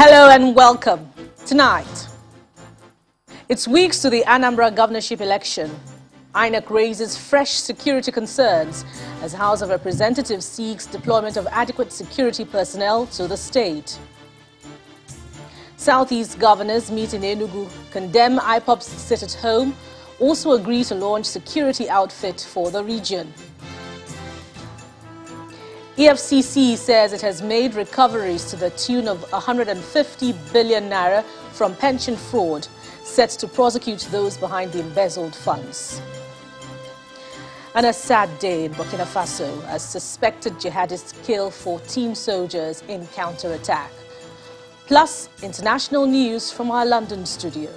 Hello and welcome. Tonight, it's weeks to the Anambra governorship election. INEC raises fresh security concerns as House of Representatives seeks deployment of adequate security personnel to the state. Southeast governors meet in Enugu, condemn IPOB's sit-at-home, also agree to launch security outfit for the region. EFCC says it has made recoveries to the tune of 150 billion naira from pension fraud, set to prosecute those behind the embezzled funds. And a sad day in Burkina Faso as suspected jihadists kill 14 soldiers in counterattack. Plus, international news from our London studio.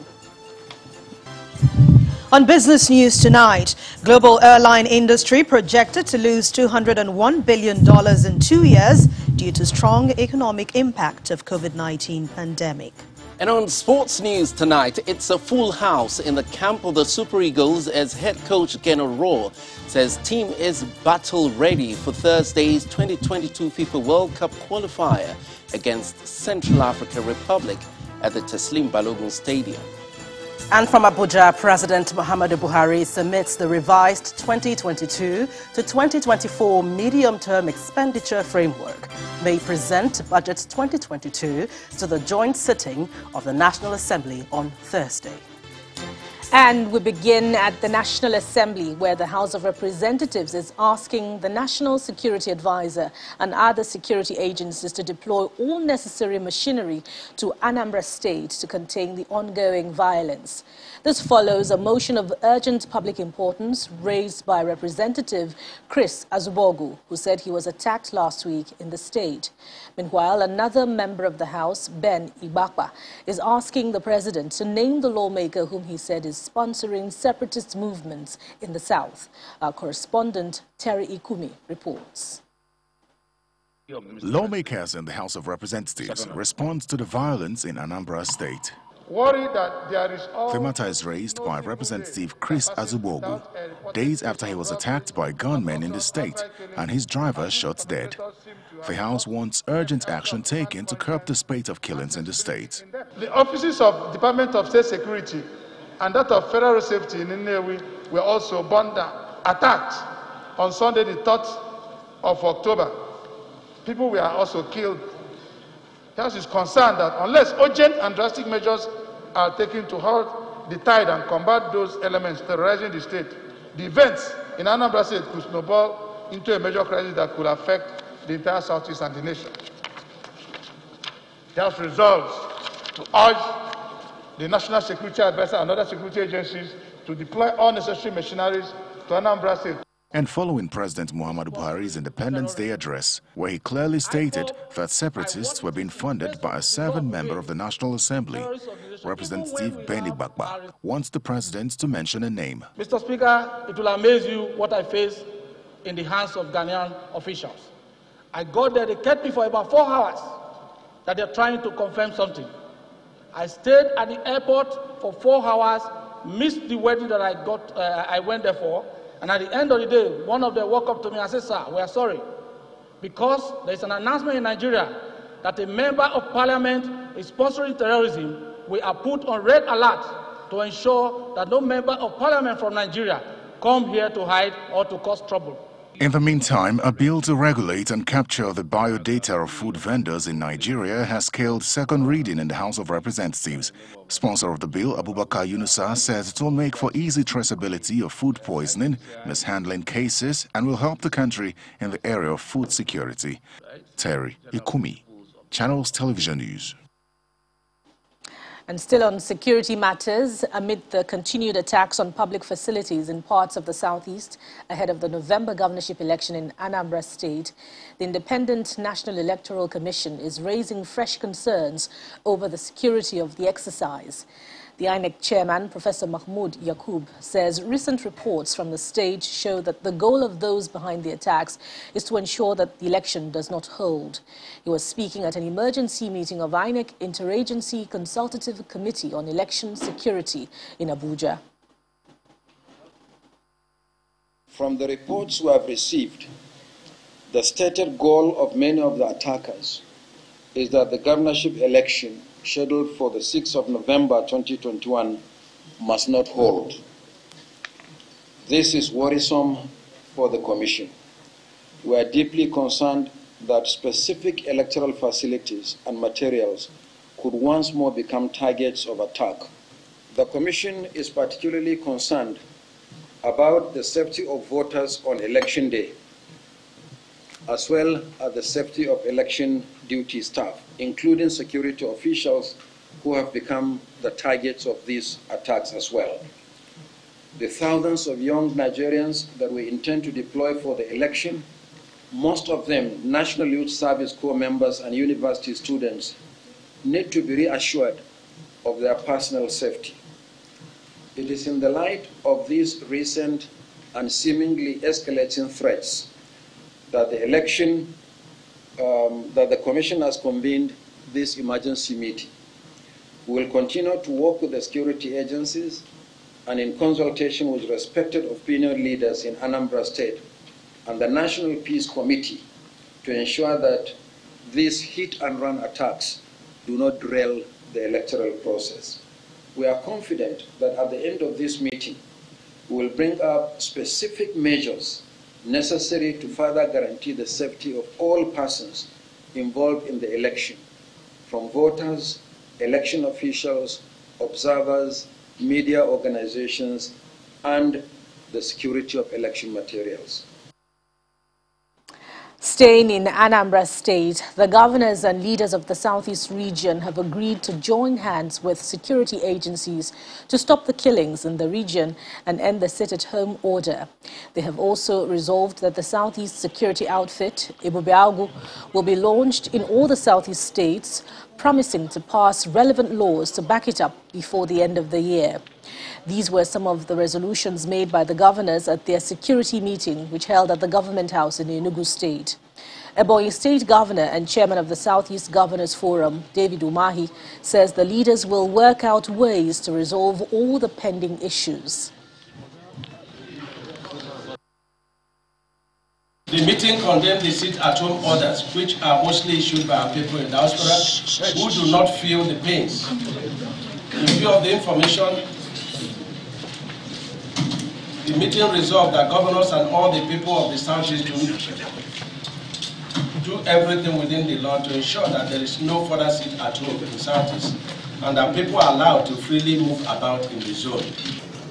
On business news tonight, global airline industry projected to lose $201 billion in 2 years due to strong economic impact of COVID-19 pandemic. And on sports news tonight, it's a full house in the camp of the Super Eagles as head coach Geno Rohr says team is battle ready for Thursday's 2022 FIFA World Cup qualifier against Central African Republic at the Teslim Balogun Stadium. And from Abuja, President Muhammadu Buhari submits the revised 2022 to 2024 medium-term expenditure framework. May present Budget 2022 to the joint sitting of the National Assembly on Thursday. And we begin at the National Assembly, where the House of Representatives is asking the National Security Advisor and other security agencies to deploy all necessary machinery to Anambra State to contain the ongoing violence. This follows a motion of urgent public importance raised by Representative Chris Azubogu, who said he was attacked last week in the state. Meanwhile, another member of the House, Ben Ibakwa, is asking the President to name the lawmaker whom he said is sponsoring separatist movements in the south. Our correspondent, Terry Ikumi, reports. Lawmakers in the House of Representatives respond to the violence in Anambra State. The matter is raised by Representative Chris Azubogu, days after he was attacked by gunmen in the state and his driver shot dead. The House wants urgent action taken to curb the spate of killings in the state. The offices of Department of State Security and that of Federal Safety in Nnewi were also burned down, attacked on Sunday the 3rd of October. People were also killed. The House is concerned that unless urgent and drastic measures are taken to halt the tide and combat those elements terrorizing the state, the events in Anambra State could snowball into a major crisis that could affect the entire Southeast and the nation. The House resolves to urge the National Security Advisor and other security agencies to deploy all necessary machineries to Anambra State. And following President Muhammadu Buhari's Independence Day address, where he clearly stated that separatists were being funded by a serving member of the National Assembly, Representative Ben Ibakwa wants the president to mention a name. Mr. Speaker, it will amaze you what I face in the hands of Ghanaian officials. I got there, they kept me for about 4 hours that they're trying to confirm something. I stayed at the airport for 4 hours, missed the wedding that I went there for. And at the end of the day, one of them walked up to me and said, "Sir, we are sorry, because there's an announcement in Nigeria that a member of parliament is sponsoring terrorism. We are put on red alert to ensure that no member of parliament from Nigeria come here to hide or to cause trouble." In the meantime, a bill to regulate and capture the biodata of food vendors in Nigeria has scaled second reading in the House of Representatives. Sponsor of the bill, Abubakar Yunusa, says it will make for easy traceability of food poisoning, mishandling cases, and will help the country in the area of food security. Terry Ikumi, Channels Television News. And still on security matters, amid the continued attacks on public facilities in parts of the southeast ahead of the November governorship election in Anambra State, the Independent National Electoral Commission is raising fresh concerns over the security of the exercise. The INEC chairman, Professor Mahmoud Yakub, says recent reports from the state show that the goal of those behind the attacks is to ensure that the election does not hold. He was speaking at an emergency meeting of INEC Interagency Consultative Committee on Election Security in Abuja. From the reports we have received, the stated goal of many of the attackers is that the governorship election scheduled for the 6th of November 2021 must not hold. This is worrisome for the Commission. We are deeply concerned that specific electoral facilities and materials could once more become targets of attack. The Commission is particularly concerned about the safety of voters on election day, as well as the safety of election duty staff, including security officials who have become the targets of these attacks as well. The thousands of young Nigerians that we intend to deploy for the election, most of them National Youth Service Corps members and university students, need to be reassured of their personal safety. It is in the light of these recent and seemingly escalating threats that the Commission has convened this emergency meeting. We will continue to work with the security agencies and in consultation with respected opinion leaders in Anambra State and the National Peace Committee to ensure that these hit-and-run attacks do not derail the electoral process. We are confident that at the end of this meeting, we will bring up specific measures necessary to further guarantee the safety of all persons involved in the election, from voters, election officials, observers, media organizations, and the security of election materials. Staying in Anambra State, the governors and leaders of the Southeast region have agreed to join hands with security agencies to stop the killings in the region and end the sit-at-home order. They have also resolved that the Southeast security outfit, Ebubeagu, will be launched in all the Southeast states, promising to pass relevant laws to back it up before the end of the year. These were some of the resolutions made by the governors at their security meeting, which held at the Government House in Enugu State. Ebonyi State Governor and Chairman of the Southeast Governors Forum, David Umahi, says the leaders will work out ways to resolve all the pending issues. The meeting condemned the sit-at-home orders, which are mostly issued by our people in diaspora who do not feel the pains. In view of the information, the meeting resolved that governors and all the people of the Southeast do everything within the law to ensure that there is no further sit-at-home in the Southeast and that people are allowed to freely move about in the zone.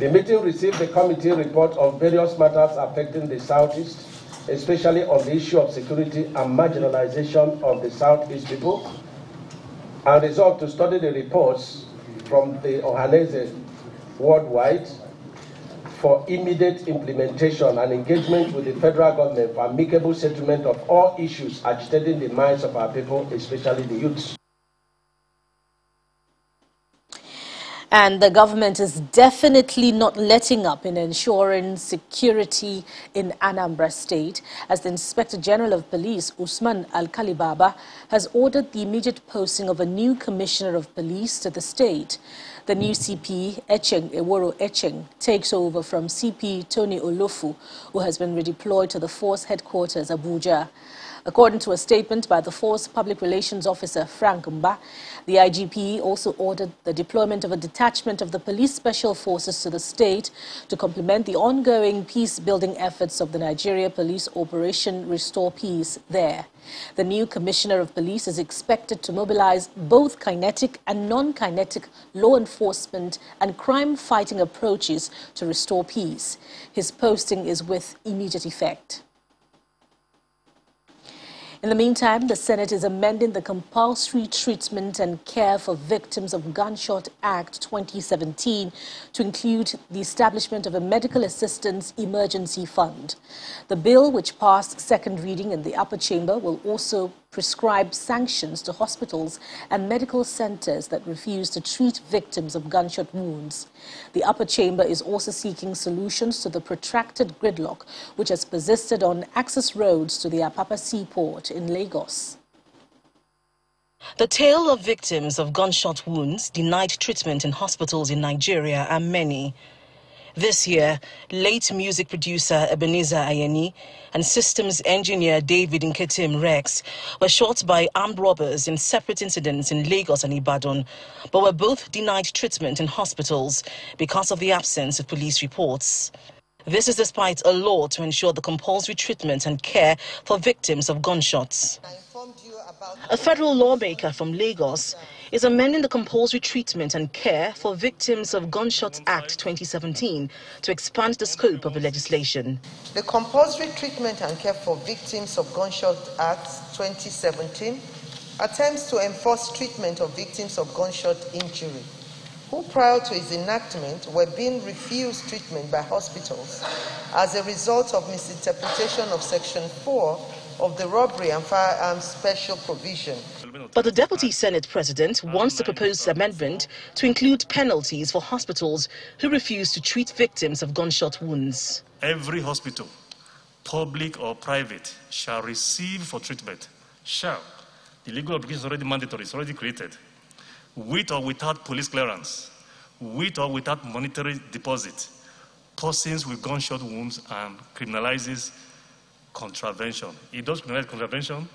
The meeting received the committee report on various matters affecting the Southeast, especially on the issue of security and marginalization of the Southeast people, and resolved to study the reports from the Ohanese worldwide for immediate implementation and engagement with the federal government for amicable settlement of all issues agitating the minds of our people, especially the youths. And the government is definitely not letting up in ensuring security in Anambra State, as the Inspector General of Police, Usman Al-Kalibaba, has ordered the immediate posting of a new Commissioner of Police to the state. The new CP, Echeng Eworo Echeng, takes over from CP Tony Olofu, who has been redeployed to the force headquarters, Abuja. According to a statement by the Force Public Relations Officer, Frank Mba, the IGP also ordered the deployment of a detachment of the police special forces to the state to complement the ongoing peace-building efforts of the Nigeria Police Operation Restore Peace there. The new Commissioner of Police is expected to mobilize both kinetic and non-kinetic law enforcement and crime-fighting approaches to restore peace. His posting is with immediate effect. In the meantime, the Senate is amending the Compulsory Treatment and Care for Victims of Gunshot Act 2017 to include the establishment of a Medical Assistance Emergency Fund. The bill, which passed second reading in the upper chamber, will also prescribe sanctions to hospitals and medical centers that refuse to treat victims of gunshot wounds. The upper chamber is also seeking solutions to the protracted gridlock which has persisted on access roads to the Apapa Seaport in Lagos. The tale of victims of gunshot wounds denied treatment in hospitals in Nigeria are many. This year, late music producer Ebenezer Ayeni and systems engineer David Nketim Rex were shot by armed robbers in separate incidents in Lagos and Ibadan, but were both denied treatment in hospitals because of the absence of police reports. This is despite a law to ensure the compulsory treatment and care for victims of gunshots. A federal lawmaker from Lagos is amending the Compulsory Treatment and Care for Victims of Gunshots Act 2017 to expand the scope of the legislation. The Compulsory Treatment and Care for Victims of Gunshots Act 2017 attempts to enforce treatment of victims of gunshot injury who prior to its enactment were being refused treatment by hospitals as a result of misinterpretation of Section 4 of the Robbery and Firearms Special Provision. But the Deputy Senate President wants the proposed amendment to include penalties for hospitals who refuse to treat victims of gunshot wounds. Every hospital, public or private, shall receive for treatment, shall. The legal obligation is already mandatory, it's already created. With or without police clearance, with or without monetary deposit, persons with gunshot wounds and criminalizes contravention. It does criminalize contravention.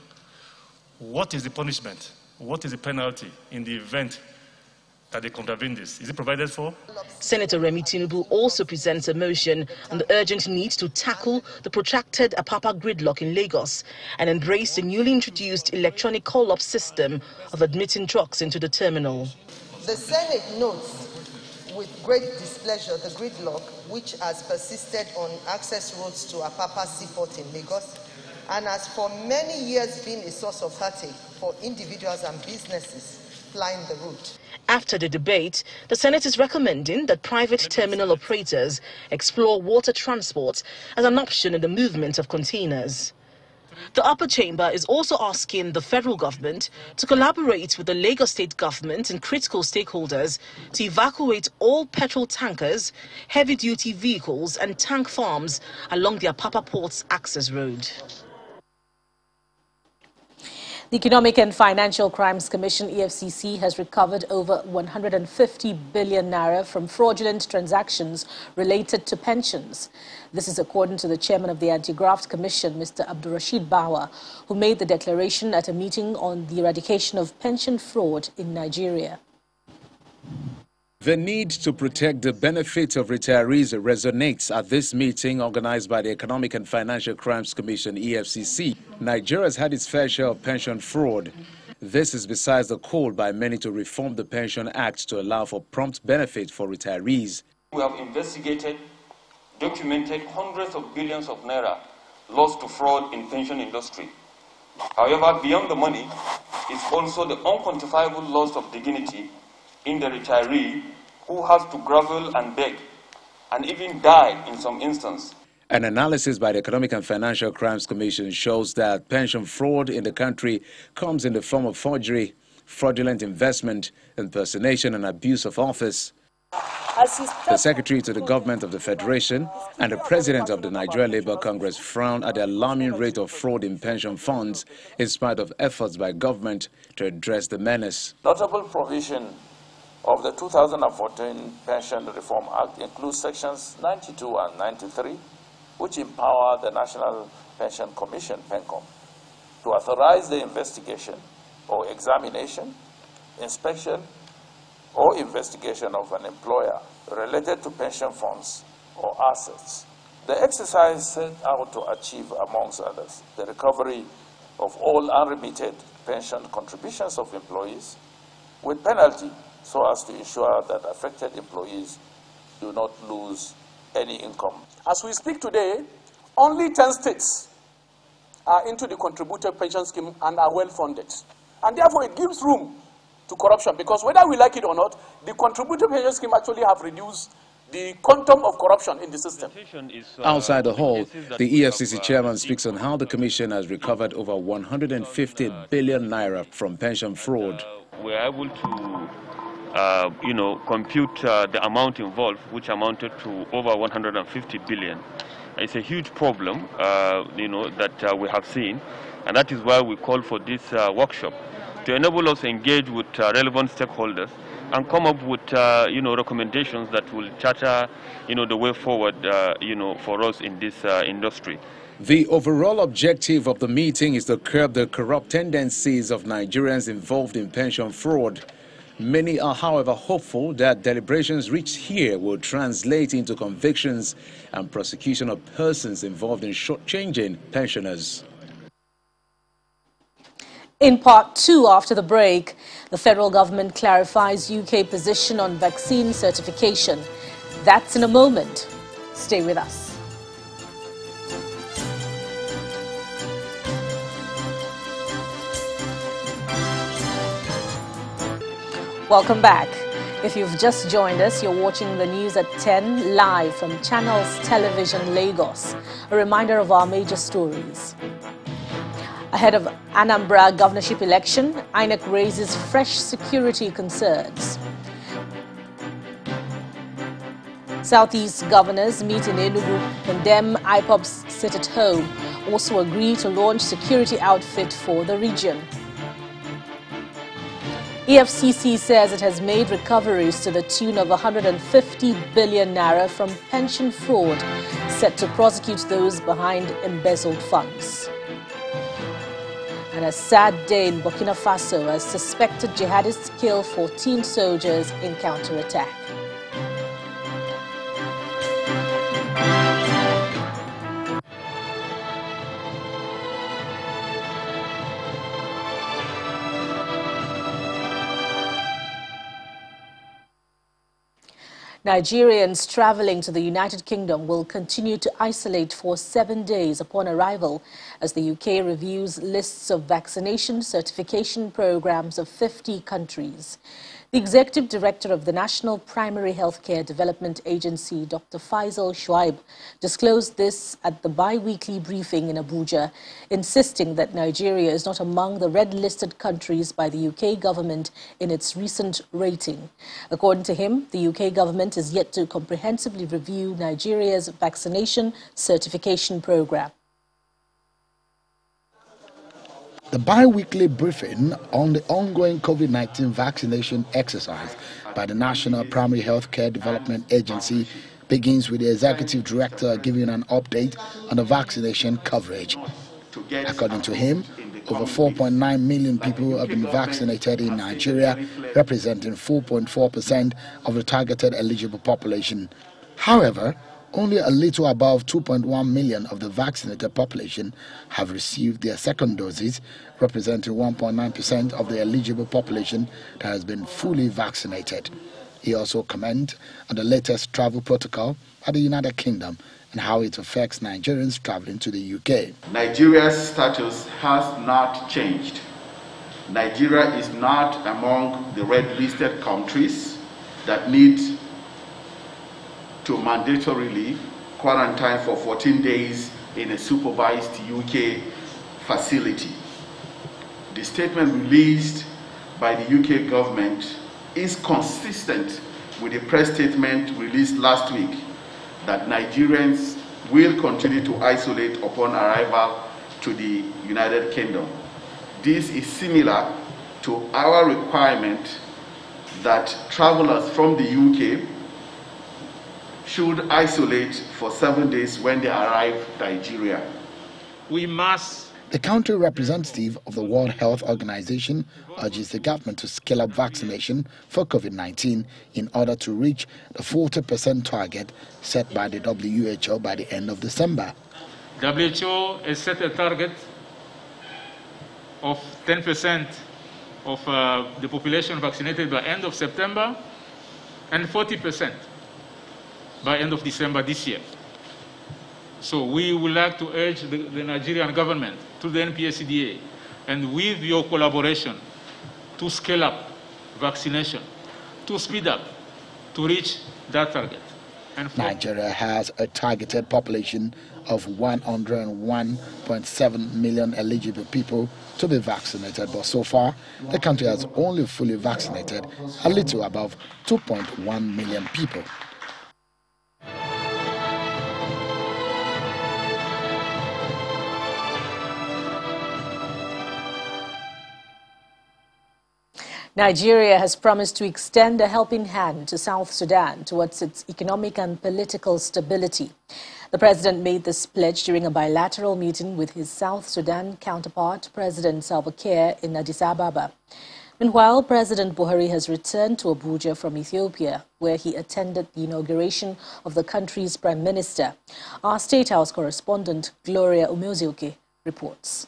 What is the punishment? What is the penalty in the event that they contravene this? Is it provided for? Senator Remi Tinubu also presents a motion on the urgent need to tackle the protracted Apapa gridlock in Lagos and embrace the newly introduced electronic call-up system of admitting trucks into the terminal. The Senate notes with great displeasure the gridlock which has persisted on access roads to Apapa Seaport in Lagos and has for many years been a source of heartache for individuals and businesses plying the route. After the debate, the Senate is recommending that private terminal operators explore water transport as an option in the movement of containers. The upper chamber is also asking the federal government to collaborate with the Lagos state government and critical stakeholders to evacuate all petrol tankers, heavy-duty vehicles and tank farms along the Apapa Port's access road. The Economic and Financial Crimes Commission, EFCC, has recovered over 150 billion naira from fraudulent transactions related to pensions. This is according to the chairman of the Anti-Graft Commission, Mr. Abdurrashid Bawa, who made the declaration at a meeting on the eradication of pension fraud in Nigeria. The need to protect the benefits of retirees resonates at this meeting organized by the Economic and Financial Crimes Commission, EFCC. Nigeria has had its fair share of pension fraud. This is besides the call by many to reform the Pension Act to allow for prompt benefit for retirees. We have investigated, documented hundreds of billions of naira lost to fraud in pension industry. However, beyond the money is also the unquantifiable loss of dignity in the retiree who has to grovel and beg and even die in some instances. An analysis by the Economic and Financial Crimes Commission shows that pension fraud in the country comes in the form of forgery, fraudulent investment, impersonation and abuse of office. The Secretary to the Government of the Federation and the President of the Nigeria Labour Congress frown at the alarming rate of fraud in pension funds in spite of efforts by government to address the menace. Notable provision of the 2014 Pension Reform Act includes sections 92 and 93, which empower the National Pension Commission, PENCOM, to authorize the investigation or examination, inspection, or investigation of an employer related to pension funds or assets. The exercise set out to achieve, amongst others, the recovery of all unremitted pension contributions of employees with penalty, so as to ensure that affected employees do not lose any income. As we speak today, only 10 states are into the contributed pension scheme and are well funded. And therefore it gives room to corruption, because whether we like it or not, the contributed pension scheme actually have reduced the quantum of corruption in the system. Outside the hall, the EFCC chairman speaks on how the commission has recovered over 150 billion naira from pension fraud. We're able to compute the amount involved, which amounted to over 150 billion. It's a huge problem, that we have seen, and that is why we call for this workshop to enable us to engage with relevant stakeholders and come up with, recommendations that will charter, the way forward, for us in this industry. The overall objective of the meeting is to curb the corrupt tendencies of Nigerians involved in pension fraud. Many are, however, hopeful that deliberations reached here will translate into convictions and prosecution of persons involved in shortchanging pensioners. In part two, after the break, the federal government clarifies UK position on vaccine certification. That's in a moment. Stay with us. Welcome back. If you've just joined us, you're watching the news at 10 live from Channels Television Lagos. A reminder of our major stories. Ahead of Anambra governorship election, INEC raises fresh security concerns. Southeast governors meet in Enugu, condemn IPOB's sit at home, also agree to launch security outfit for the region. EFCC says it has made recoveries to the tune of 150 billion naira from pension fraud, set to prosecute those behind embezzled funds. And a sad day in Burkina Faso as suspected jihadists kill 14 soldiers in counterattack. Nigerians traveling to the United Kingdom will continue to isolate for 7 days upon arrival as the UK reviews lists of vaccination certification programs of 50 countries. The Executive Director of the National Primary Healthcare Development Agency, Dr. Faisal Shuaib, disclosed this at the bi-weekly briefing in Abuja, insisting that Nigeria is not among the red-listed countries by the UK government in its recent rating. According to him, the UK government is yet to comprehensively review Nigeria's vaccination certification program. The bi-weekly briefing on the ongoing COVID-19 vaccination exercise by the National Primary Healthcare Development Agency begins with the Executive Director giving an update on the vaccination coverage. According to him, over 4.9 million people have been vaccinated in Nigeria, representing 4.4% of the targeted eligible population. However, only a little above 2.1 million of the vaccinated population have received their second doses, representing 1.9% of the eligible population that has been fully vaccinated. He also commented on the latest travel protocol by the United Kingdom and how it affects Nigerians traveling to the UK. Nigeria's status has not changed. Nigeria is not among the red-listed countries that need to mandatorily quarantine for 14 days in a supervised UK facility. The statement released by the UK government is consistent with the press statement released last week that Nigerians will continue to isolate upon arrival to the United Kingdom. This is similar to our requirement that travelers from the UK should isolate for 7 days when they arrive Nigeria. The country representative of the World Health Organization urges the government to scale up vaccination for COVID-19 in order to reach the 40% target set by the WHO by the end of December. WHO has set a target of 10% of the population vaccinated by end of September and 40% by end of December this year. So we would like to urge the Nigerian government through the NPSCDA and with your collaboration to scale up vaccination, to speed up, to reach that target. Nigeria has a targeted population of 101.7 million eligible people to be vaccinated, but so far the country has only fully vaccinated a little above 2.1 million people. Nigeria has promised to extend a helping hand to South Sudan towards its economic and political stability. The president made this pledge during a bilateral meeting with his South Sudan counterpart, President Salva Kiir, in Addis Ababa. Meanwhile, President Buhari has returned to Abuja from Ethiopia, where he attended the inauguration of the country's prime minister. Our State House correspondent, Gloria Umezioke, reports.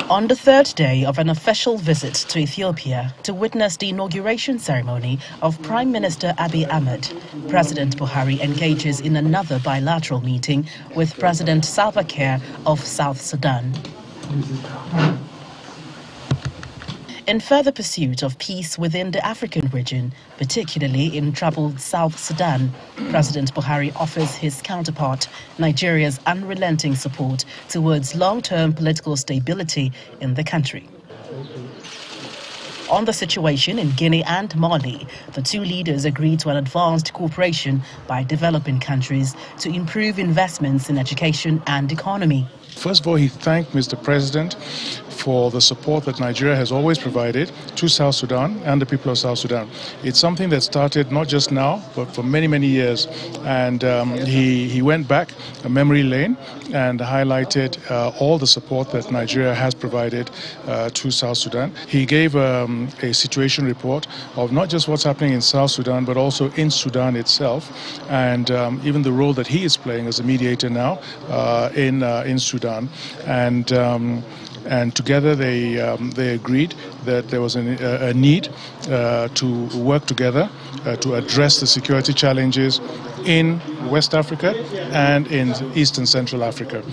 On the third day of an official visit to Ethiopia to witness the inauguration ceremony of Prime Minister Abiy Ahmed, President Buhari engages in another bilateral meeting with President Salva Kiir of South Sudan. In further pursuit of peace within the African region, particularly in troubled South Sudan, President Buhari offers his counterpart Nigeria's unrelenting support towards long-term political stability in the country. On the situation in Guinea and Mali, the two leaders agreed to an advanced cooperation by developing countries to improve investments in education and economy. First of all, he thanked Mr. President for the support that Nigeria has always provided to South Sudan and the people of South Sudan. It's something that started not just now, but for many, many years. And he went back a memory lane and highlighted all the support that Nigeria has provided to South Sudan. He gave a situation report of not just what's happening in South Sudan, but also in Sudan itself, and even the role that he is playing as a mediator now in Sudan. And together they agreed that there was a need to work together to address the security challenges in West Africa and in East and Central Africa.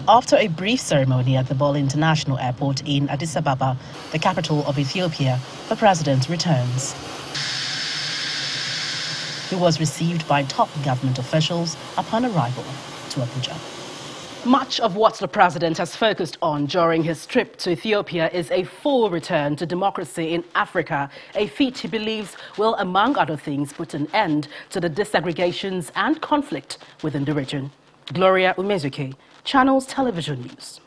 After a brief ceremony at the Bole International Airport in Addis Ababa, the capital of Ethiopia, the president returns. He was received by top government officials upon arrival to Abuja. Much of what the president has focused on during his trip to Ethiopia is a full return to democracy in Africa, a feat he believes will, among other things, put an end to the disaggregations and conflict within the region. Gloria Umezioke, Channels Television News.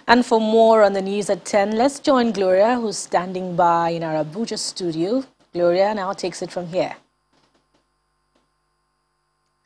And for more on the news at 10, let's join Gloria, who's standing by in our Abuja studio. Gloria now takes it from here.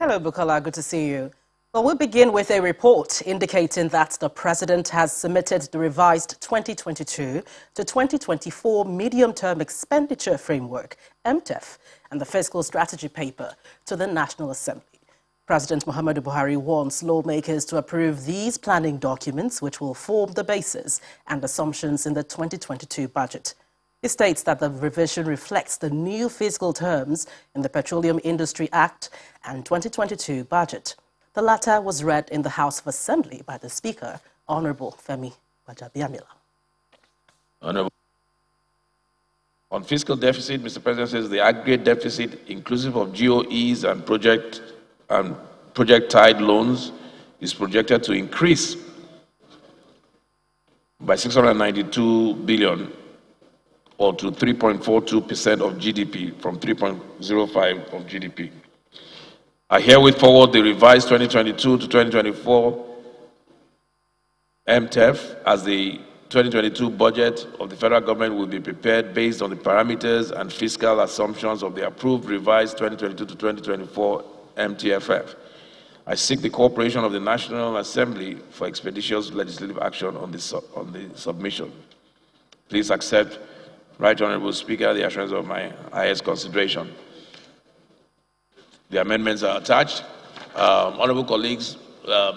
Hello, Bukola. Good to see you. Well, we'll begin with a report indicating that the president has submitted the revised 2022 to 2024 medium-term expenditure framework, MTEF, and the fiscal strategy paper to the National Assembly. President Muhammadu Buhari wants lawmakers to approve these planning documents, which will form the basis and assumptions in the 2022 budget. He states that the revision reflects the new fiscal terms in the Petroleum Industry Act and 2022 budget. The latter was read in the House of Assembly by the Speaker, Honorable Femi Gbajabiamila. Honorable. On fiscal deficit, Mr. President says the aggregate deficit, inclusive of GOEs and project-tied loans, is projected to increase by 692 billion, or to 3.42% of GDP from 3.05% of GDP. I herewith forward the revised 2022 to 2024 MTEF as the 2022 budget of the federal government will be prepared based on the parameters and fiscal assumptions of the approved revised 2022 to 2024 MTFF. I seek the cooperation of the National Assembly for expeditious legislative action on the submission. Please accept, Right Honorable Speaker, the assurance of my highest consideration. The amendments are attached. Honorable colleagues,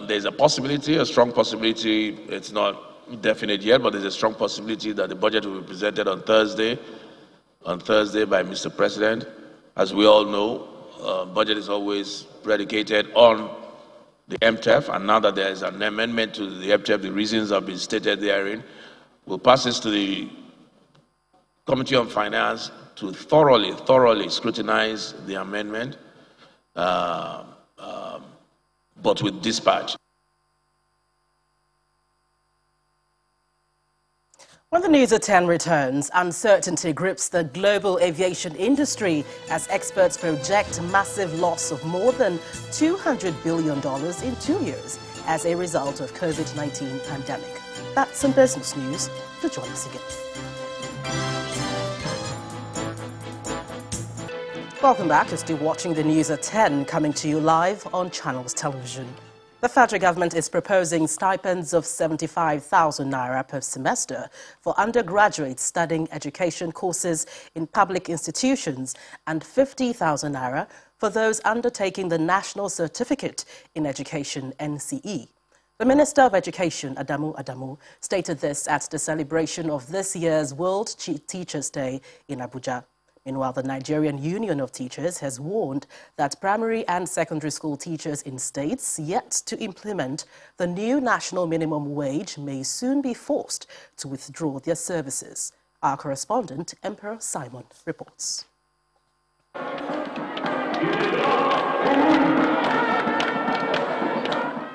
there's a possibility, a strong possibility, it's not definite yet, but there's a strong possibility that the budget will be presented on Thursday by Mr. President. As we all know, budget is always predicated on the MTEF, and now that there is an amendment to the MTEF, the reasons have been stated therein. We'll pass this to the Committee on Finance to thoroughly scrutinize the amendment, but with dispatch. When the news at 10 returns, uncertainty grips the global aviation industry as experts project massive loss of more than $200 billion in 2 years as a result of COVID-19 pandemic. That's some business news. Do join us again. Welcome back. You're still watching the news at 10, coming to you live on Channels Television. The federal government is proposing stipends of 75,000 naira per semester for undergraduates studying education courses in public institutions and 50,000 naira for those undertaking the National Certificate in Education (NCE). The Minister of Education, Adamu, stated this at the celebration of this year's World Teachers' Day in Abuja. Meanwhile, the Nigerian Union of Teachers has warned that primary and secondary school teachers in states yet to implement the new national minimum wage may soon be forced to withdraw their services. Our correspondent, Emperor Simon, reports.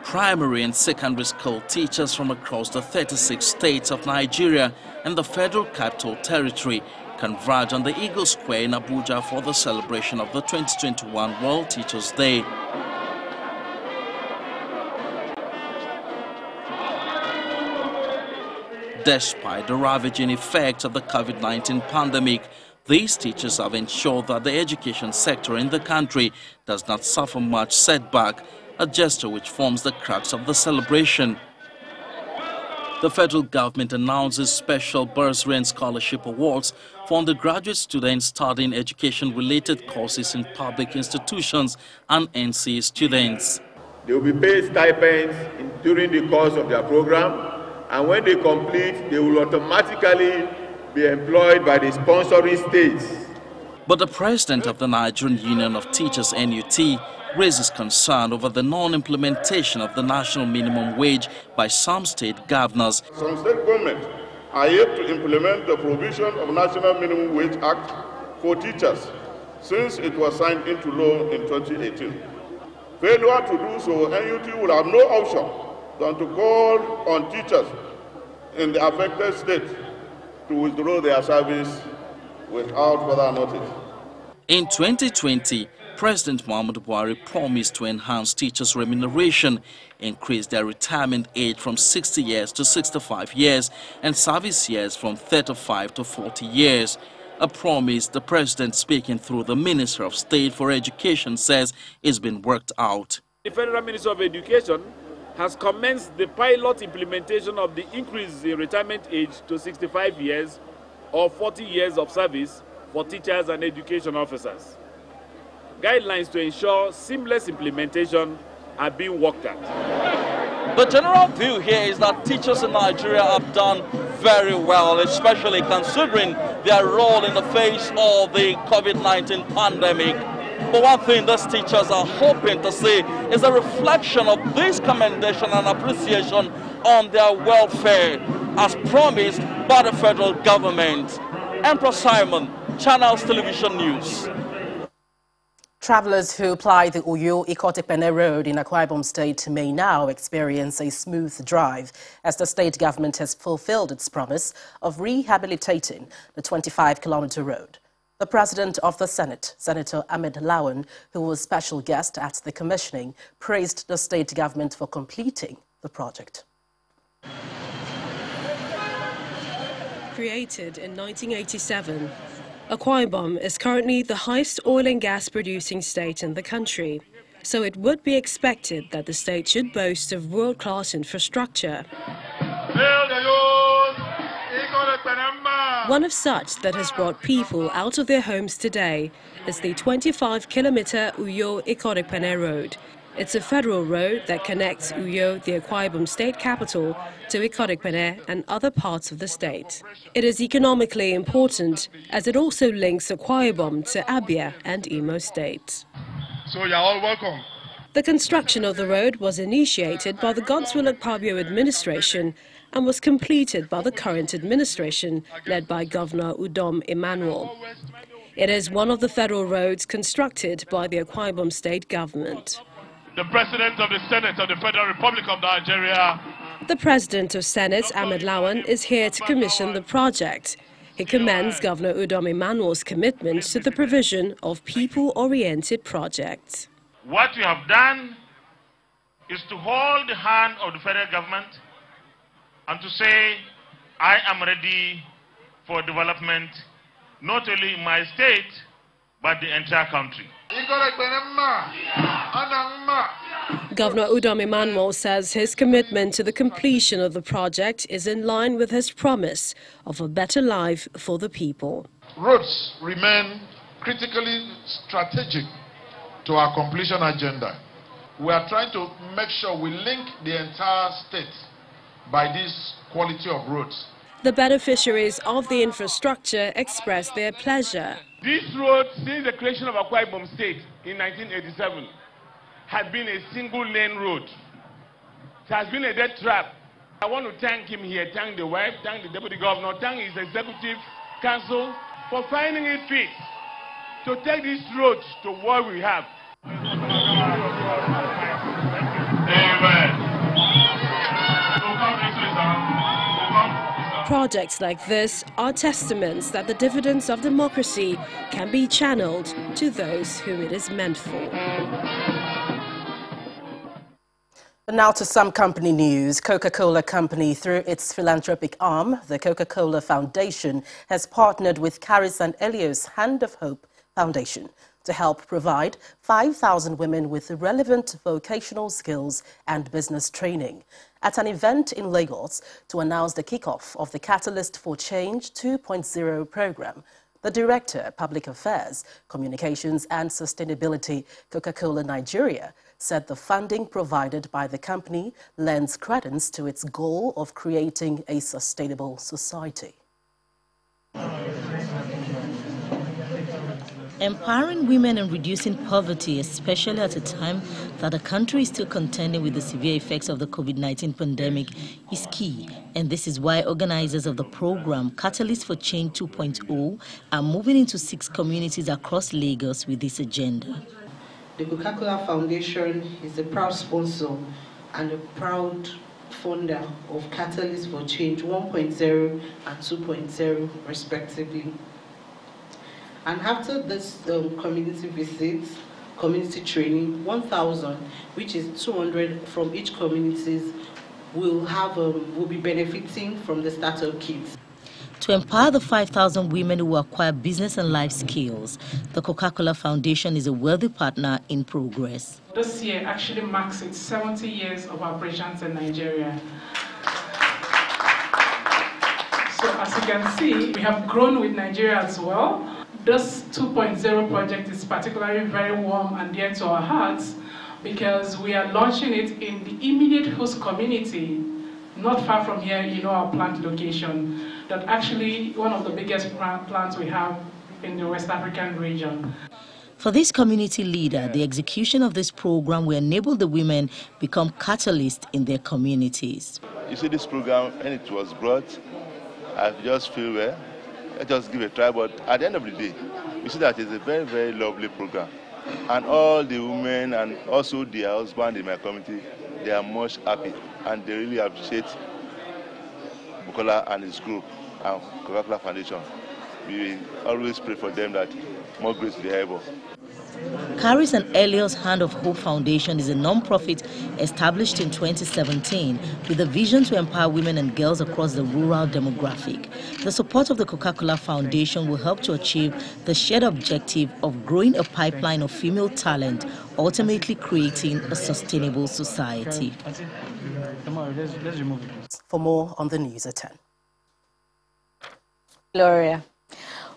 Primary and secondary school teachers from across the 36 states of Nigeria and the Federal Capital Territory converge on the Eagle Square in Abuja for the celebration of the 2021 World Teachers' Day. Despite the ravaging effects of the COVID-19 pandemic, these teachers have ensured that the education sector in the country does not suffer much setback, a gesture which forms the crux of the celebration. The federal government announces special bursary and scholarship awards for undergraduate students studying education-related courses in public institutions and NCE students. They will be paid stipends during the course of their program, and when they complete, they will automatically be employed by the sponsoring states. But the president of the Nigerian Union of Teachers, NUT, raises concern over the non-implementation of the national minimum wage by some state governors. Some state governments are yet to implement the provision of National Minimum Wage Act for teachers since it was signed into law in 2018. Failure to do so, NUT will have no option than to call on teachers in the affected state to withdraw their service without further notice. In 2020, President Muhammadu Buhari promised to enhance teachers' remuneration, increase their retirement age from 60 years to 65 years, and service years from 35 to 40 years. A promise the president, speaking through the Minister of State for Education, says is being worked out. The Federal Ministry of Education has commenced the pilot implementation of the increase in retirement age to 65 years or 40 years of service for teachers and education officers. Guidelines to ensure seamless implementation are being worked at. The general view here is that teachers in Nigeria have done very well, especially considering their role in the face of the COVID-19 pandemic. But one thing these teachers are hoping to see is a reflection of this commendation and appreciation on their welfare, as promised by the federal government. Emperor Simon, Channels Television News. Travelers who ply the Uyo-Ikotipene Road in Akwa Ibom State may now experience a smooth drive as the state government has fulfilled its promise of rehabilitating the 25-kilometer road. The President of the Senate, Senator Ahmed Lawan, who was special guest at the commissioning, praised the state government for completing the project. Created in 1987, Akwa Ibom is currently the highest oil and gas producing state in the country, so it would be expected that the state should boast of world-class infrastructure. One of such that has brought people out of their homes today is the 25-kilometer Uyo-Ikotipene Road. It's a federal road that connects Uyo, the Akwa Ibom state capital, to Ikotipene and other parts of the state. It is economically important as it also links Akwa Ibom to Abia and Imo states. So you're all welcome. The construction of the road was initiated by the Godswill Akpabio administration and was completed by the current administration led by Governor Udom Emmanuel. It is one of the federal roads constructed by the Akwa Ibom state government. The President of the Senate of the Federal Republic of Nigeria. The President of Senate, Ahmed Lawan, is here to commission the project. He commends Governor Udom Emmanuel's commitment to the provision of people-oriented projects. What we have done is to hold the hand of the federal government and to say I am ready for development, not only in my state, but the entire country. Governor Udom Emmanuel says his commitment to the completion of the project is in line with his promise of a better life for the people. Roads remain critically strategic to our completion agenda. We are trying to make sure we link the entire state by this quality of roads. The beneficiaries of the infrastructure expressed their pleasure. This road, since the creation of Akwa Ibom State in 1987, has been a single-lane road. It has been a death trap. I want to thank him here, thank the wife, thank the deputy governor, thank his executive council for finding it fit to take this road to what we have. Projects like this are testaments that the dividends of democracy can be channeled to those whom it is meant for. Now to some company news. Coca Cola Company, through its philanthropic arm, the Coca Cola Foundation, has partnered with Caris and Elios Hand of Hope Foundation to help provide 5,000 women with relevant vocational skills and business training at an event in Lagos to announce the kickoff of the Catalyst for Change 2.0 program. The Director, Public Affairs, Communications and Sustainability, Coca Cola Nigeria, said the funding provided by the company lends credence to its goal of creating a sustainable society. Empowering women and reducing poverty, especially at a time that the country is still contending with the severe effects of the COVID-19 pandemic, is key. And this is why organizers of the program, Catalyst for Change 2.0, are moving into 6 communities across Lagos with this agenda. The Coca Cola Foundation is a proud sponsor and a proud funder of Catalyst for Change 1.0 and 2.0, respectively. And after this community visits, community training, 1,000, which is 200 from each community, will be benefiting from the startup kits. To empower the 5,000 women who acquire business and life skills, the Coca Cola Foundation is a worthy partner in progress. This year actually marks its 70 years of operations in Nigeria. So as you can see, we have grown with Nigeria as well. This 2.0 project is particularly very warm and dear to our hearts because we are launching it in the immediate host community, not far from here, our plant location, that actually one of the biggest plants we have in the West African region. For this community leader, the execution of this program will enable the women become catalysts in their communities. You see, this program, when it was brought, I just feel well. I just give a try, but at the end of the day, you see that it's a very, very lovely program. And all the women and also their husband in my community, they are much happy and they really appreciate Bukola and his group and Coca Cola Foundation. We always pray for them that more grace will be able. Caris and Elios Hand of Hope Foundation is a non-profit established in 2017 with a vision to empower women and girls across the rural demographic. The support of the Coca Cola Foundation will help to achieve the shared objective of growing a pipeline of female talent, ultimately creating a sustainable society. For more on the news at 10. Gloria.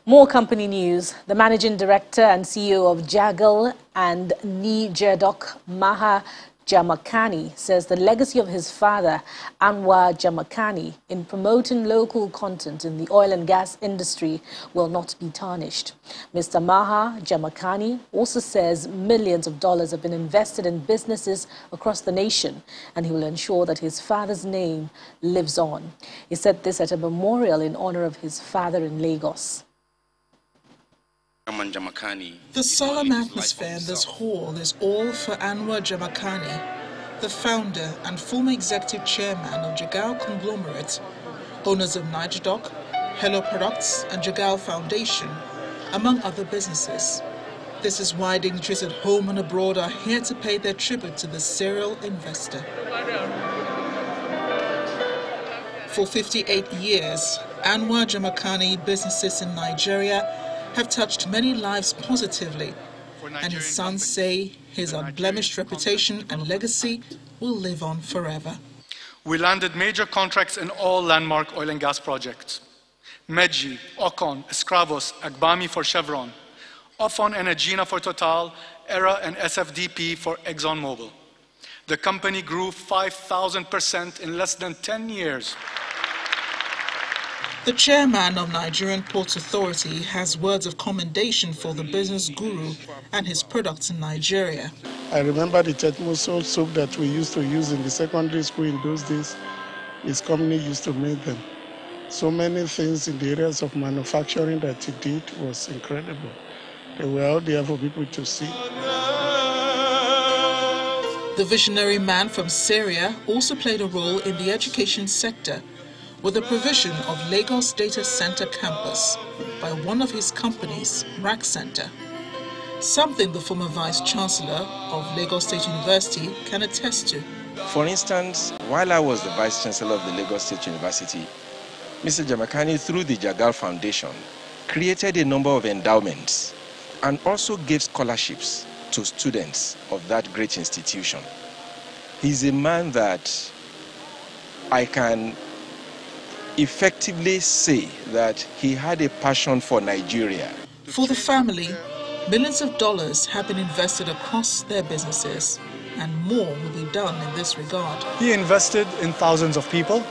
More company news. The managing director and CEO of Jagal and Nijedok, Maha Jamakani, says the legacy of his father, Anwar Jamakani, in promoting local content in the oil and gas industry will not be tarnished. Mr. Maha Jamakani also says millions of dollars have been invested in businesses across the nation, and he will ensure that his father's name lives on. He said this at a memorial in honor of his father in Lagos. The solemn atmosphere in this hall is all for Anwar Jamakani, the founder and former executive chairman of Jagal Conglomerate, owners of Nijedok, Hello Products and Jagal Foundation, among other businesses. This is why dignitaries at home and abroad are here to pay their tribute to the serial investor. For 58 years, Anwar Jamakani businesses in Nigeria have touched many lives positively, and his sons say his unblemished reputation and legacy will live on forever. We landed major contracts in all landmark oil and gas projects. Medji, Ocon, Escravos, Agbami for Chevron, Ofon and Egina for Total, ERA and SFDP for ExxonMobil. The company grew 5,000% in less than 10 years. The chairman of Nigerian Ports Authority has words of commendation for the business guru and his products in Nigeria. I remember the Tetmoso soap that we used to use in the secondary school in those days. His company used to make them. So many things in the areas of manufacturing that he did was incredible. They were out there for people to see. The visionary man from Syria also played a role in the education sector with the provision of Lagos Data Center campus by one of his companies, Rack Center. Something the former Vice-Chancellor of Lagos State University can attest to. For instance, while I was the Vice-Chancellor of the Lagos State University, Mr. Jamakani, through the Jagal Foundation, created a number of endowments and also gave scholarships to students of that great institution. He's a man that I can effectively say that he had a passion for Nigeria. For the family, millions of dollars have been invested across their businesses, and more will be done in this regard. He invested in thousands of people.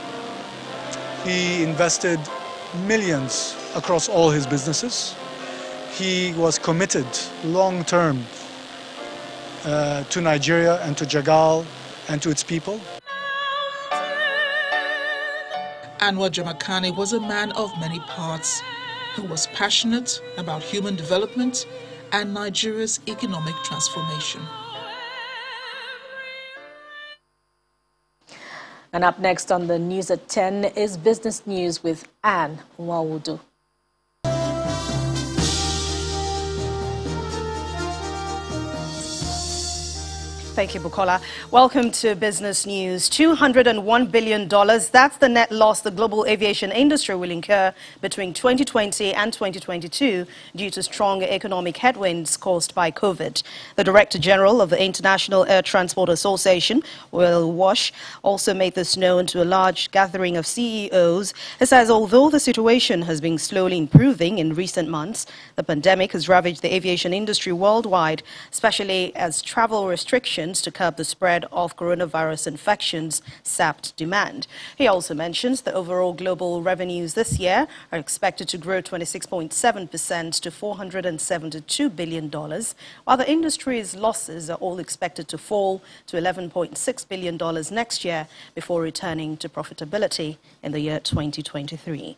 He invested millions across all his businesses. He was committed long-term to Nigeria and to Jagal and to its people. Anwar Jamakani was a man of many parts who was passionate about human development and Nigeria's economic transformation. And up next on the news at 10 is Business News with Anne Nwawudu. Thank you, Bukola. Welcome to Business News. $201 billion, that's the net loss the global aviation industry will incur between 2020 and 2022 due to strong economic headwinds caused by COVID. The Director General of the International Air Transport Association, Will Wash, also made this known to a large gathering of CEOs. He says although the situation has been slowly improving in recent months, the pandemic has ravaged the aviation industry worldwide, especially as travel restrictions to curb the spread of coronavirus infections sapped demand. He also mentions the overall global revenues this year are expected to grow 26.7% to $472 billion, while the industry's losses are all expected to fall to $11.6 billion next year before returning to profitability in the year 2023.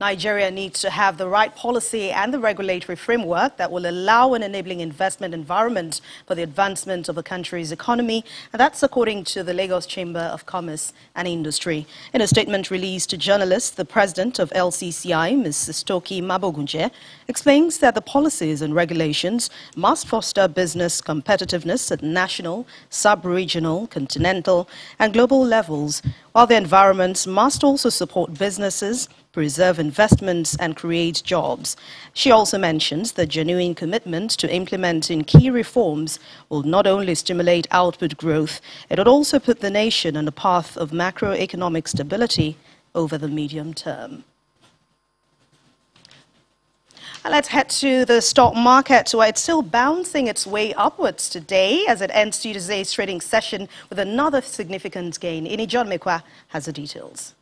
Nigeria needs to have the right policy and the regulatory framework that will allow an enabling investment environment for the advancement of the country's economy, and that's according to the Lagos Chamber of Commerce and Industry. In a statement released to journalists, the president of LCCI, Ms. Stoki Mabogunje, explains that the policies and regulations must foster business competitiveness at national, sub-regional, continental, and global levels, while the environments must also support businesses, preserve investments and create jobs. She also mentions the genuine commitment to implementing key reforms will not only stimulate output growth, it would also put the nation on a path of macroeconomic stability over the medium term. And let's head to the stock market, where it's still bouncing its way upwards today as it ends Tuesday's trading session with another significant gain. Ini John Mekwa has the details.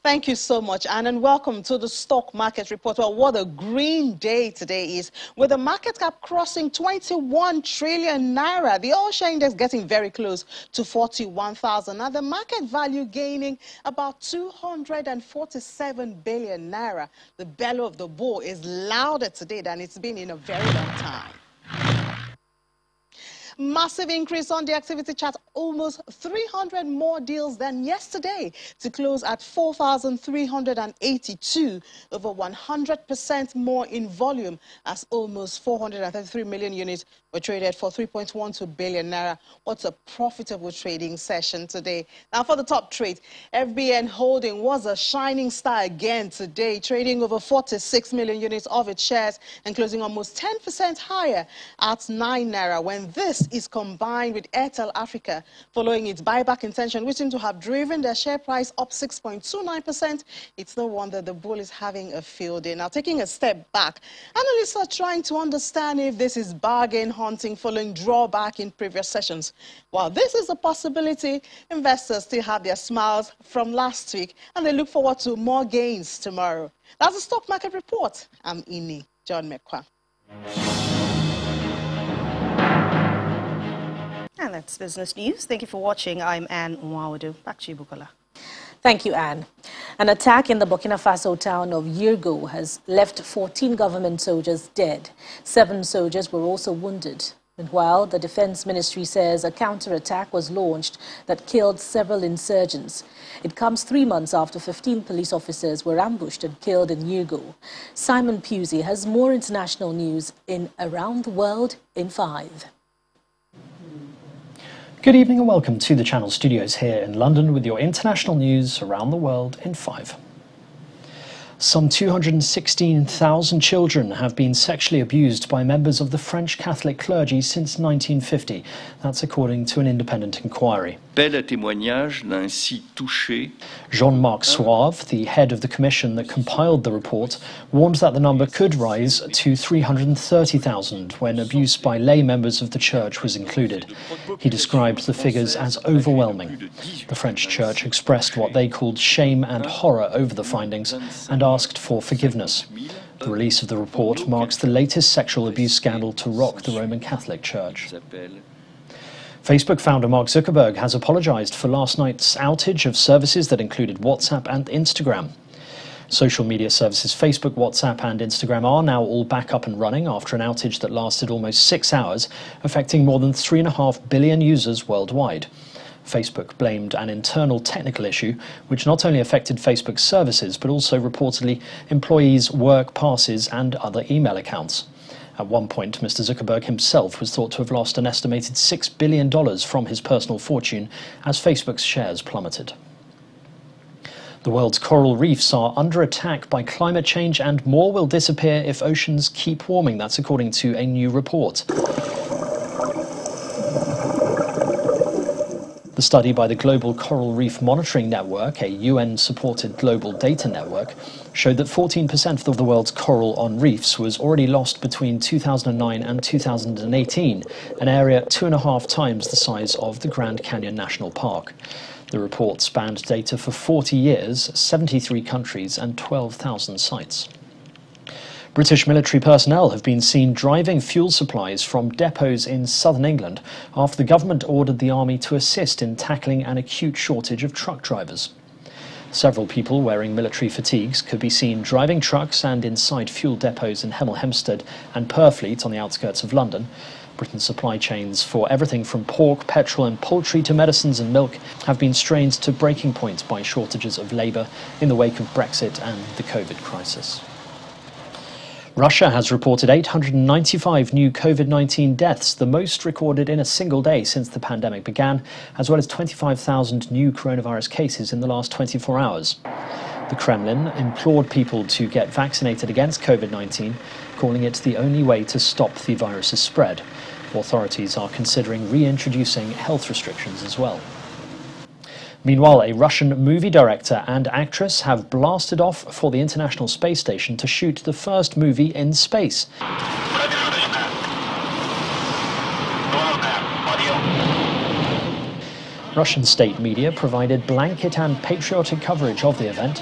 Thank you so much, Anne, and welcome to the Stock Market Report. Well, what a green day today is, with the market cap crossing 21 trillion naira. The all share index getting very close to 41,000. Now, the market value gaining about 247 billion naira. The bellow of the bull is louder today than it's been in a very long time. massive increase on the activity chart, almost 300 more deals than yesterday to close at 4,382, over 100% more in volume, as almost 433 million units were traded for 3.12 billion naira. What's a profitable trading session today? Now for the top trade, FBN Holding was a shining star again today, trading over 46 million units of its shares and closing almost 10% higher at 9 naira, when this is combined with Airtel Africa following its buyback intention, which seemed to have driven their share price up 6.29%. It's no wonder the bull is having a field day. Now, taking a step back, analysts are trying to understand if this is bargain hunting following drawback in previous sessions. While this is a possibility, investors still have their smiles from last week and they look forward to more gains tomorrow. That's the stock market report. I'm Ini John Mekwa. And that's business news. Thank you for watching. I'm Anne Nwawadu. Back to you, Bukola. Thank you, Anne. An attack in the Burkina Faso town of Yirgo has left 14 government soldiers dead. 7 soldiers were also wounded. Meanwhile, the Defense Ministry says a counterattack was launched that killed several insurgents. It comes 3 months after 15 police officers were ambushed and killed in Yirgo. Simon Pusey has more international news in Around the World in 5. Good evening and welcome to the Channel Studios here in London with your international news around the world in 5. Some 216,000 children have been sexually abused by members of the French Catholic clergy since 1950. That's according to an independent inquiry. Jean-Marc Suave, the head of the commission that compiled the report, warned that the number could rise to 330,000 when abuse by lay members of the church was included. He described the figures as overwhelming. The French church expressed what they called shame and horror over the findings and asked for forgiveness. The release of the report marks the latest sexual abuse scandal to rock the Roman Catholic Church. Facebook founder Mark Zuckerberg has apologized for last night's outage of services that included WhatsApp and Instagram. Social media services Facebook, WhatsApp and Instagram are now all back up and running after an outage that lasted almost 6 hours, affecting more than 3.5 billion users worldwide. Facebook blamed an internal technical issue, which not only affected Facebook's services, but also reportedly employees' work passes and other email accounts. At one point, Mr. Zuckerberg himself was thought to have lost an estimated $6 billion from his personal fortune as Facebook's shares plummeted. The world's coral reefs are under attack by climate change and more will disappear if oceans keep warming. That's according to a new report. The study by the Global Coral Reef Monitoring Network, a UN-supported global data network, showed that 14% of the world's coral on reefs was already lost between 2009 and 2018, an area 2.5 times the size of the Grand Canyon National Park. The report spanned data for 40 years, 73 countries and 12,000 sites. British military personnel have been seen driving fuel supplies from depots in southern England after the government ordered the army to assist in tackling an acute shortage of truck drivers. Several people wearing military fatigues could be seen driving trucks and inside fuel depots in Hemel Hempstead and Purfleet on the outskirts of London. Britain's supply chains for everything from pork, petrol and poultry to medicines and milk have been strained to breaking point by shortages of labour in the wake of Brexit and the COVID crisis. Russia has reported 895 new COVID-19 deaths, the most recorded in a single day since the pandemic began, as well as 25,000 new coronavirus cases in the last 24 hours. The Kremlin implored people to get vaccinated against COVID-19, calling it the only way to stop the virus's spread. Authorities are considering reintroducing health restrictions as well. Meanwhile, a Russian movie director and actress have blasted off for the International Space Station to shoot the first movie in space. Russian state media provided blanket and patriotic coverage of the event.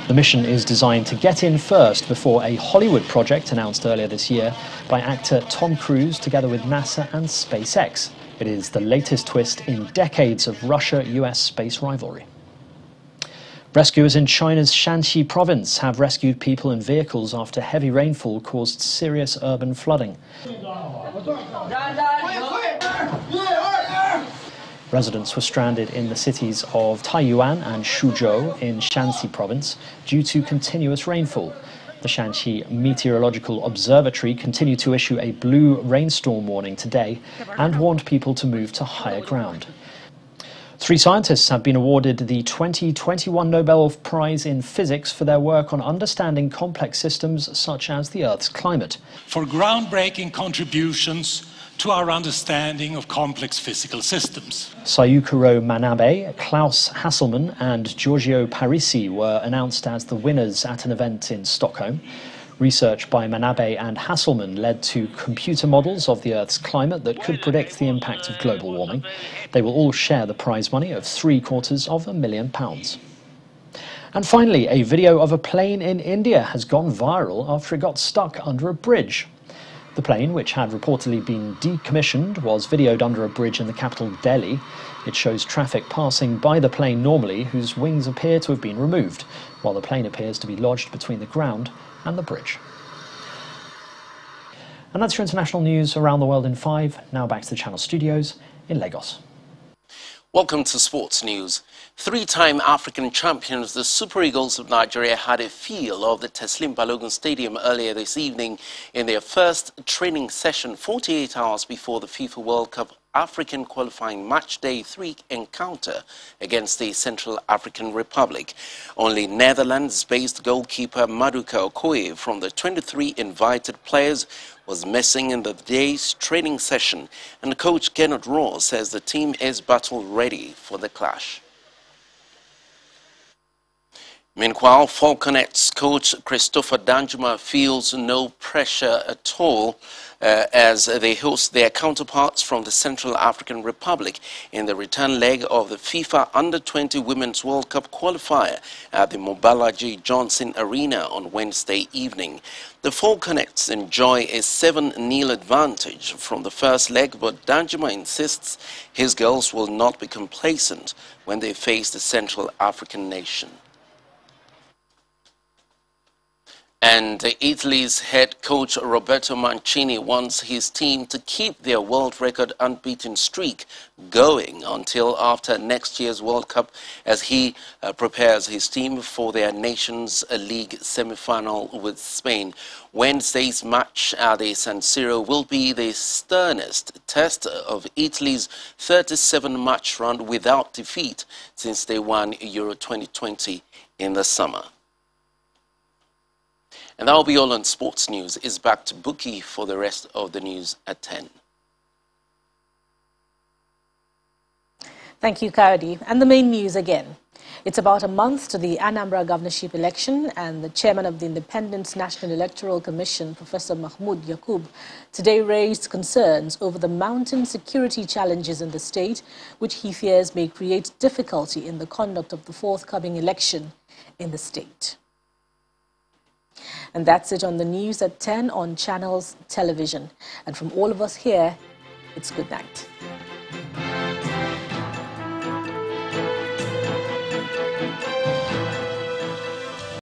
The mission is designed to get in first before a Hollywood project announced earlier this year by actor Tom Cruise together with NASA and SpaceX. It is the latest twist in decades of Russia-US space rivalry. Rescuers in China's Shanxi province have rescued people and vehicles after heavy rainfall caused serious urban flooding. Residents were stranded in the cities of Taiyuan and Suzhou in Shanxi province due to continuous rainfall. The Shanxi Meteorological Observatory continued to issue a blue rainstorm warning today and warned people to move to higher ground. 3 scientists have been awarded the 2021 Nobel Prize in Physics for their work on understanding complex systems such as the Earth's climate. For groundbreaking contributions to our understanding of complex physical systems. Sayukuro Manabe, Klaus Hasselmann and Giorgio Parisi were announced as the winners at an event in Stockholm. Research by Manabe and Hasselmann led to computer models of the Earth's climate that could predict the impact of global warming. They will all share the prize money of £750,000. And finally, a video of a plane in India has gone viral after it got stuck under a bridge. The plane, which had reportedly been decommissioned, was videoed under a bridge in the capital Delhi. It shows traffic passing by the plane normally, whose wings appear to have been removed, while the plane appears to be lodged between the ground and the bridge. And that's your international news around the world in 5. Now back to the Channel Studios in Lagos. Welcome to Sports News. 3-time African champions, the Super Eagles of Nigeria, had a feel of the Teslim Balogun Stadium earlier this evening in their first training session 48 hours before the FIFA World Cup African qualifying match day 3 encounter against the Central African Republic. Only Netherlands-based goalkeeper Maduka Okoye from the 23 invited players was missing in the day's training session, and coach Kenneth Ross says the team is battle ready for the clash. Meanwhile, Falconets coach Christopher Danjuma feels no pressure at all as they host their counterparts from the Central African Republic in the return leg of the FIFA Under-20 Women's World Cup qualifier at the Mobalaji Johnson Arena on Wednesday evening. The Falconets enjoy a 7-0 advantage from the first leg, but Danjuma insists his girls will not be complacent when they face the Central African nation. And Italy's head coach Roberto Mancini wants his team to keep their world record unbeaten streak going until after next year's World Cup as he prepares his team for their Nations League semi-final with Spain. Wednesday's match at the San Siro will be the sternest test of Italy's 37-match run without defeat since they won Euro 2020 in the summer. And that'll be all on Sports News. It's back to Bookie for the rest of the news at 10. Thank you, Kayode. And the main news again. It's about a month to the Anambra governorship election, and the chairman of the Independent National Electoral Commission, Professor Mahmood Yakub, today raised concerns over the mounting security challenges in the state, which he fears may create difficulty in the conduct of the forthcoming election in the state. And that's it on the news at 10 on Channels Television. And from all of us here, it's good night.